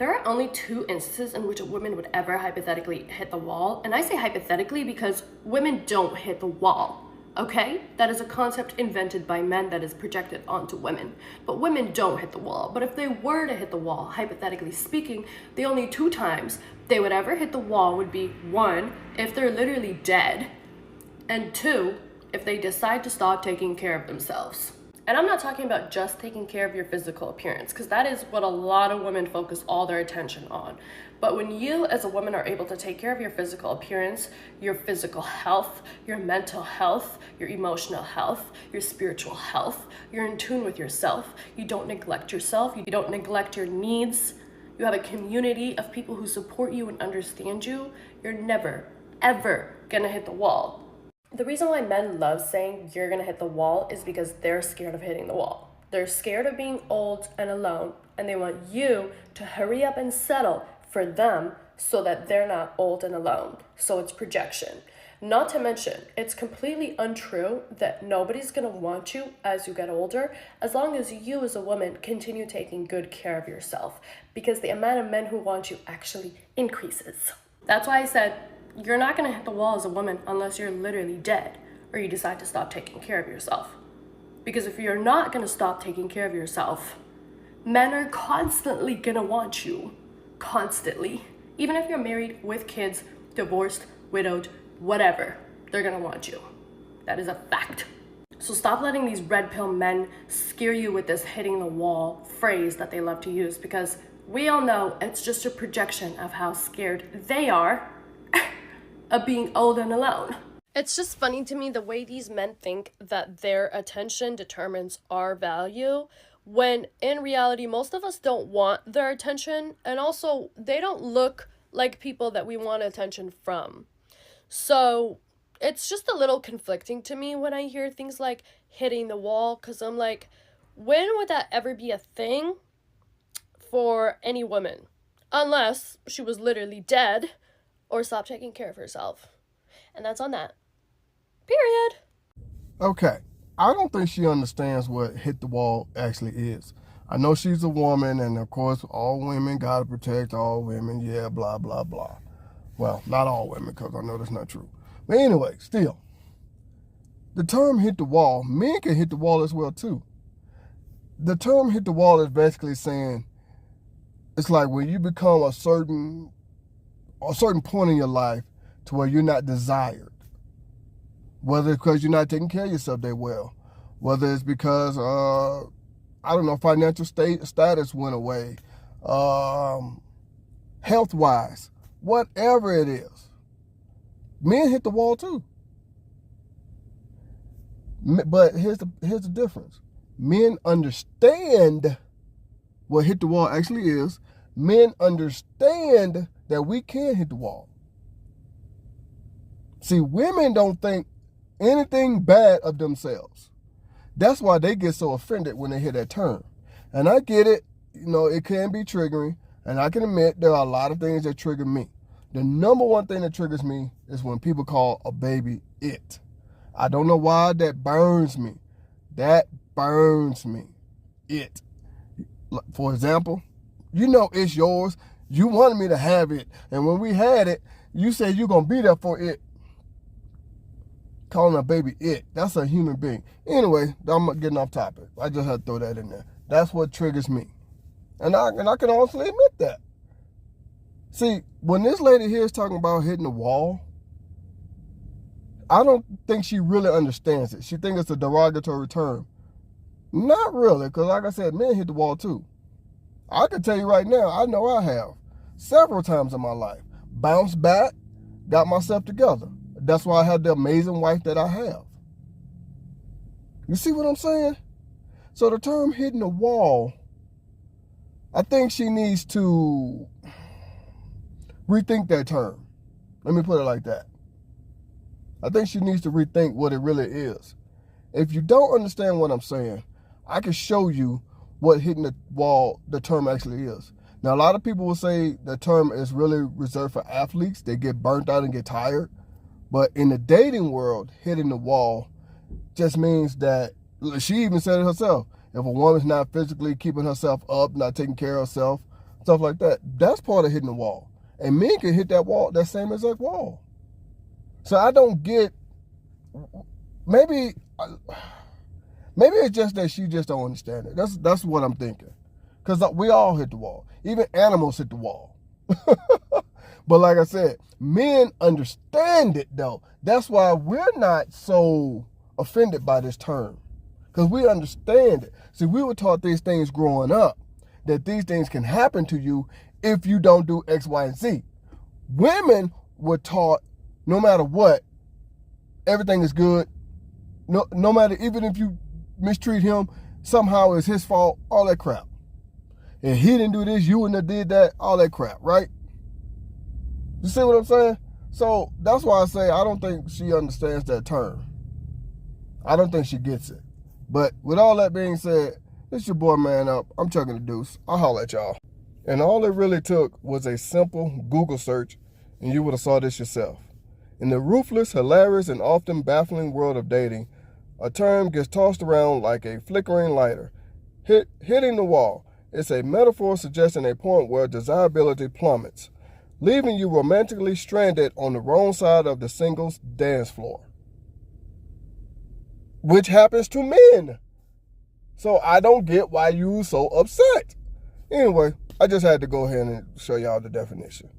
There are only two instances in which a woman would ever hypothetically hit the wall. And I say hypothetically because women don't hit the wall, okay? That is a concept invented by men that is projected onto women. But women don't hit the wall. But if they were to hit the wall, hypothetically speaking, the only two times they would ever hit the wall would be, one, if they're literally dead, and two, if they decide to stop taking care of themselves. And I'm not talking about just taking care of your physical appearance, because that is what a lot of women focus all their attention on. But when you as a woman are able to take care of your physical appearance, your physical health, your mental health, your emotional health, your spiritual health, you're in tune with yourself, you don't neglect yourself, you don't neglect your needs, you have a community of people who support you and understand you, you're never, ever gonna hit the wall. The reason why men love saying you're gonna hit the wall is because they're scared of hitting the wall. They're scared of being old and alone, and they want you to hurry up and settle for them so that they're not old and alone. So it's projection. Not to mention, it's completely untrue that nobody's gonna want you as you get older, as long as you as a woman continue taking good care of yourself, because the amount of men who want you actually increases. That's why I said, you're not gonna hit the wall as a woman unless you're literally dead or you decide to stop taking care of yourself. Because if you're not gonna stop taking care of yourself, men are constantly gonna want you. Constantly. Even if you're married with kids, divorced, widowed, whatever, they're gonna want you. That is a fact. So stop letting these red pill men scare you with this hitting the wall phrase that they love to use, because we all know it's just a projection of how scared they are of being old and alone. It's just funny to me the way these men think that their attention determines our value, when in reality, most of us don't want their attention, and also they don't look like people that we want attention from. So it's just a little conflicting to me when I hear things like hitting the wall, because I'm like, when would that ever be a thing for any woman? Unless she was literally dead or stop taking care of herself. And that's on that. Period. Okay. I don't think she understands what hit the wall actually is. I know she's a woman, and of course, all women gotta protect all women. Yeah, blah, blah, blah. Well, not all women, because I know that's not true. But anyway, still, the term hit the wall, men can hit the wall as well, too. The term hit the wall is basically saying, it's like when you become a certain point in your life to where you're not desired. Whether it's because you're not taking care of yourself that well. Whether it's because, financial status went away. Health-wise. Whatever it is. Men hit the wall too. But here's the difference. Men understand what hit the wall actually is. Men understand that we can hit the wall. See, women don't think anything bad of themselves. That's why they get so offended when they hear that term. And I get it, it can be triggering, and I can admit there are a lot of things that trigger me. The number one thing that triggers me is when people call a baby it. I don't know why that burns me. That burns me. It. For example, it's yours. You wanted me to have it. And when we had it, you said you're going to be there for it. Calling a baby it. That's a human being. Anyway, I'm getting off topic. I just had to throw that in there. That's what triggers me. And I can honestly admit that. See, when this lady here is talking about hitting the wall, I don't think she really understands it. She thinks it's a derogatory term. Not really, because like I said, men hit the wall too. I can tell you right now, I know I have. Several times in my life. Bounced back, got myself together. That's why I have the amazing wife that I have. You see what I'm saying? So the term hitting the wall, I think she needs to rethink that term. Let me put it like that. I think she needs to rethink what it really is. If you don't understand what I'm saying, I can show you what hitting the wall, the term actually is. Now, a lot of people will say the term is really reserved for athletes. They get burnt out and get tired. But in the dating world, hitting the wall just means that, she even said it herself, if a woman's not physically keeping herself up, not taking care of herself, stuff like that. That's part of hitting the wall. And men can hit that wall, that same exact wall. So I don't get, maybe it's just that she just don't understand it. That's what I'm thinking. Because we all hit the wall. Even animals hit the wall. But like I said, men understand it though. That's why we're not so offended by this term. Because we understand it. See, we were taught these things growing up, that these things can happen to you if you don't do X, Y, and Z. Women were taught no matter what, everything is good. No matter, even if you mistreat him, somehow it's his fault, all that crap. And he didn't do this, you wouldn't have did that, all that crap, right? You see what I'm saying? So that's why I say I don't think she understands that term. I don't think she gets it. But with all that being said, it's your boy Man Up. I'm chugging the deuce. I'll holler at y'all. And all it really took was a simple Google search, and you would have saw this yourself. In the ruthless, hilarious, and often baffling world of dating, a term gets tossed around like a flickering lighter. Hitting the wall. It's a metaphor suggesting a point where desirability plummets, leaving you romantically stranded on the wrong side of the singles dance floor. Which happens to men. So I don't get why you so upset. Anyway, I just had to go ahead and show y'all the definition.